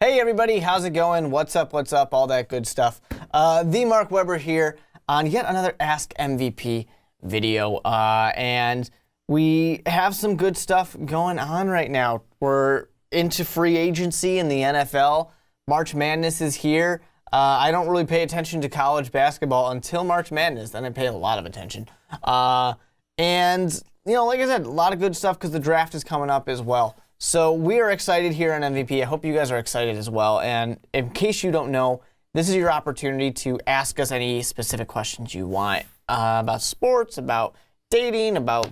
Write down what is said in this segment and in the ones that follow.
Hey everybody, how's it going? What's up, all that good stuff. The Mark Weber here on yet another Ask MVP video. And we have some good stuff going on right now. We're into free agency in the NFL. March Madness is here. I don't really pay attention to college basketball until March Madness, then I pay a lot of attention. And, you know, like I said, a lot of good stuff because the draft is coming up as well. So we are excited here on MVP. I hope you guys are excited as well. And in case you don't know, this is your opportunity to ask us any specific questions you want about sports, about dating, about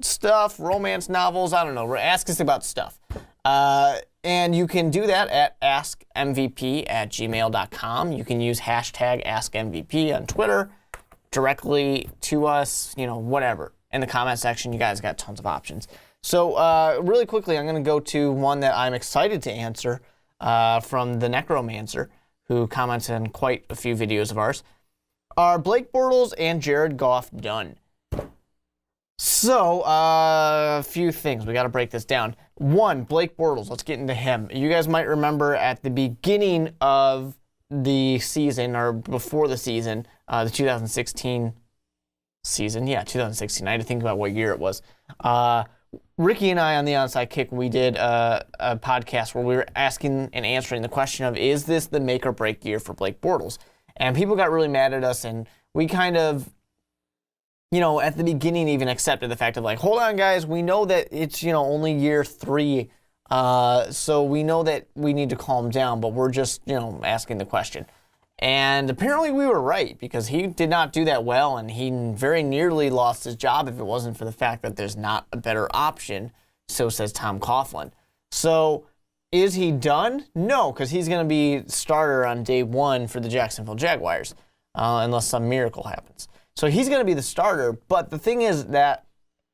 stuff, romance novels, I don't know. Ask us about stuff. And you can do that at askmvp@gmail.com. You can use hashtag askmvp on Twitter, directly to us, you know, whatever. In the comment section, you guys got tons of options. So really quickly, I'm going to go to one that I'm excited to answer from the Necromancer, who comments on quite a few videos of ours. Are Blake Bortles and Jared Goff done? So, a few things. We got to break this down. One, Blake Bortles. Let's get into him. You guys might remember at the beginning of the season, or before the season, the 2016 season. Yeah, 2016. I had to think about what year it was. Ricky and I on the Onside Kick, we did a podcast where we were asking and answering the question of, is this the make or break year for Blake Bortles? And people got really mad at us, and we kind of, you know, at the beginning even accepted the fact of like, hold on guys, we know that it's, you know, only year 3, so we know that we need to calm down, but we're just, you know, asking the question. And apparently we were right, because he did not do that well, and he very nearly lost his job if it wasn't for the fact that there's not a better option, so says Tom Coughlin. So is he done? No, because he's going to be starter on day 1 for the Jacksonville Jaguars, unless some miracle happens. So he's going to be the starter, but the thing is that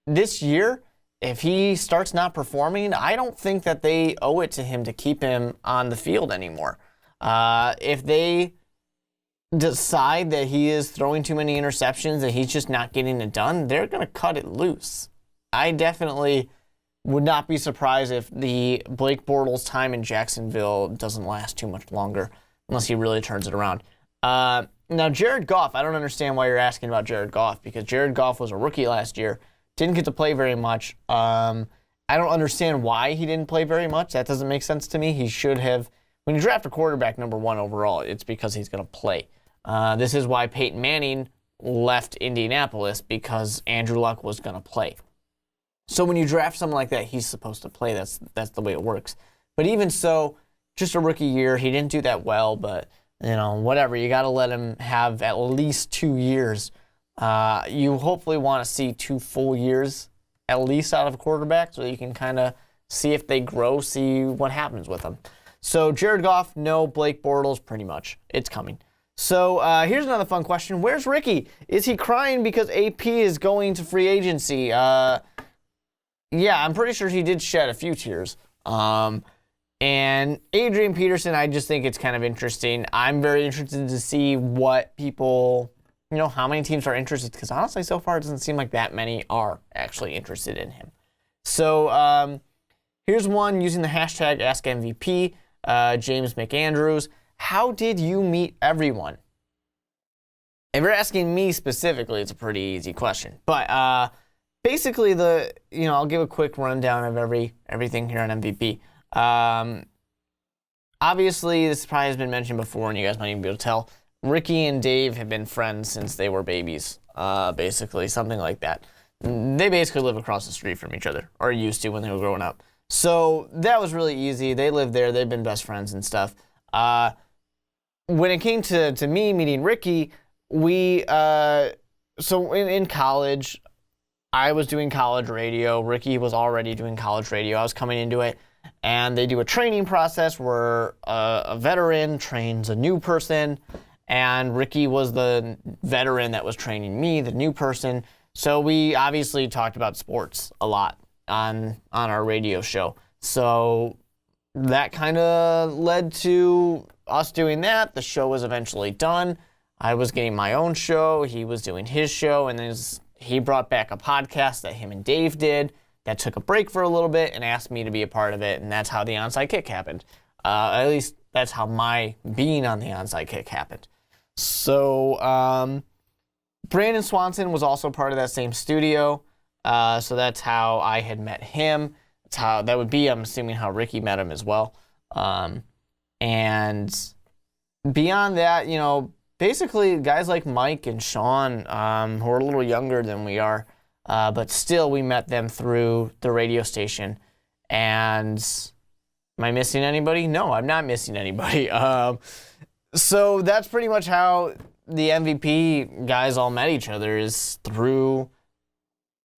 this year, if he starts not performing, I don't think that they owe it to him to keep him on the field anymore. If they decide that he is throwing too many interceptions, that he's just not getting it done, they're going to cut it loose. I definitely would not be surprised if the Blake Bortles time in Jacksonville doesn't last too much longer, unless he really turns it around. Now, Jared Goff, I don't understand why you're asking about Jared Goff, because Jared Goff was a rookie last year, didn't get to play very much. I don't understand why he didn't play very much. That doesn't make sense to me. He should have. When you draft a quarterback number 1 overall, it's because he's going to play. This is why Peyton Manning left Indianapolis, because Andrew Luck was going to play. So when you draft someone like that, he's supposed to play. That's the way it works. But even so, just a rookie year. He didn't do that well, but, you know, whatever. You got to let him have at least 2 years. You hopefully want to see 2 full years at least out of a quarterback, so you can kind of see if they grow, see what happens with them. So Jared Goff, no. Blake Bortles, pretty much. It's coming. So here's another fun question. Where's Ricky? Is he crying because AP is going to free agency? Yeah, I'm pretty sure he did shed a few tears. And Adrian Peterson, I just think it's kind of interesting. I'm very interested to see what people, you know, how many teams are interested, because honestly, so far it doesn't seem like that many are actually interested in him. So here's one using the hashtag askmvp, James McAndrews. How did you meet everyone? If you're asking me specifically, it's a pretty easy question. But basically, I'll give a quick rundown of everything here on MVP. Obviously, this probably has been mentioned before, and you guys might even be able to tell. Ricky and Dave have been friends since they were babies, basically, something like that. They basically live across the street from each other, or used to when they were growing up. So that was really easy. They live there. They've been best friends and stuff. When it came to me meeting Ricky, so in college, I was doing college radio. Ricky was already doing college radio. I was coming into it, and they do a training process where a veteran trains a new person, and Ricky was the veteran that was training me, the new person. So we obviously talked about sports a lot on our radio show. So that kind of led to us doing that. The show was eventually done. I was getting my own show. He was doing his show. And then he brought back a podcast that him and Dave did that took a break for a little bit and asked me to be a part of it. And that's how the Onside Kick happened. At least that's how my being on the onside kick happened. So Brandon Swanson was also part of that same studio. So that's how I had met him. That's how that would be, I'm assuming, how Ricky met him as well. And beyond that, you know, basically guys like Mike and Sean, who are a little younger than we are, but still we met them through the radio station. And am I missing anybody? No, I'm not missing anybody. So that's pretty much how the MVP guys all met each other, is through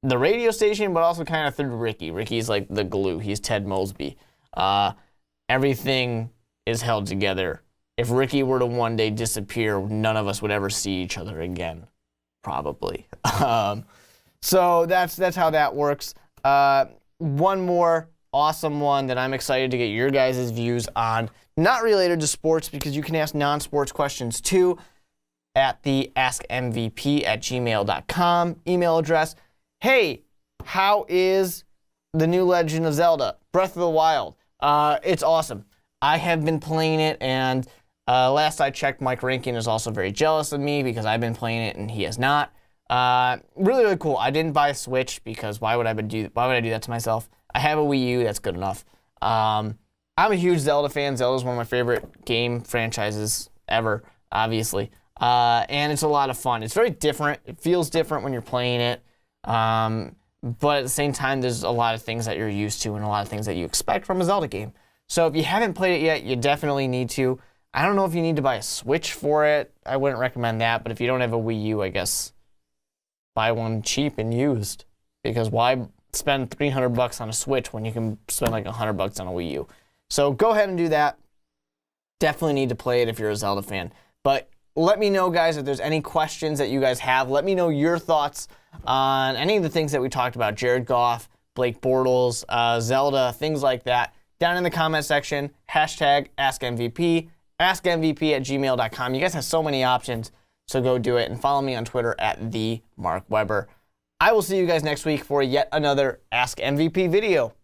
the radio station, but also kind of through Ricky. Ricky's like the glue. He's Ted Mosby. Everything is held together. If Ricky were to one day disappear, none of us would ever see each other again, probably. So that's how that works. One more awesome one that I'm excited to get your guys' views on, not related to sports, because you can ask non-sports questions too at the askmvp@gmail.com email address. Hey, how is the new Legend of Zelda, Breath of the Wild? It's awesome. I have been playing it, and last I checked, Mike Rankin is also very jealous of me because I've been playing it and he has not. Really, really cool. I didn't buy a Switch because why would I do that to myself? I have a Wii U. That's good enough. I'm a huge Zelda fan. Zelda is one of my favorite game franchises ever, obviously. And it's a lot of fun. It's very different. It feels different when you're playing it. But at the same time, there's a lot of things that you're used to and a lot of things that you expect from a Zelda game. So if you haven't played it yet, you definitely need to. I don't know if you need to buy a Switch for it. I wouldn't recommend that. But if you don't have a Wii U, I guess buy one cheap and used. Because why spend $300 on a Switch when you can spend like $100 on a Wii U? So go ahead and do that. Definitely need to play it if you're a Zelda fan. But let me know, guys, if there's any questions that you guys have. Let me know your thoughts on any of the things that we talked about. Jared Goff, Blake Bortles, Zelda, things like that. Down in the comment section, hashtag askmvp, askmvp@gmail.com. You guys have so many options, so go do it. And follow me on Twitter at @TheMarkWeber. I will see you guys next week for yet another Ask MVP video.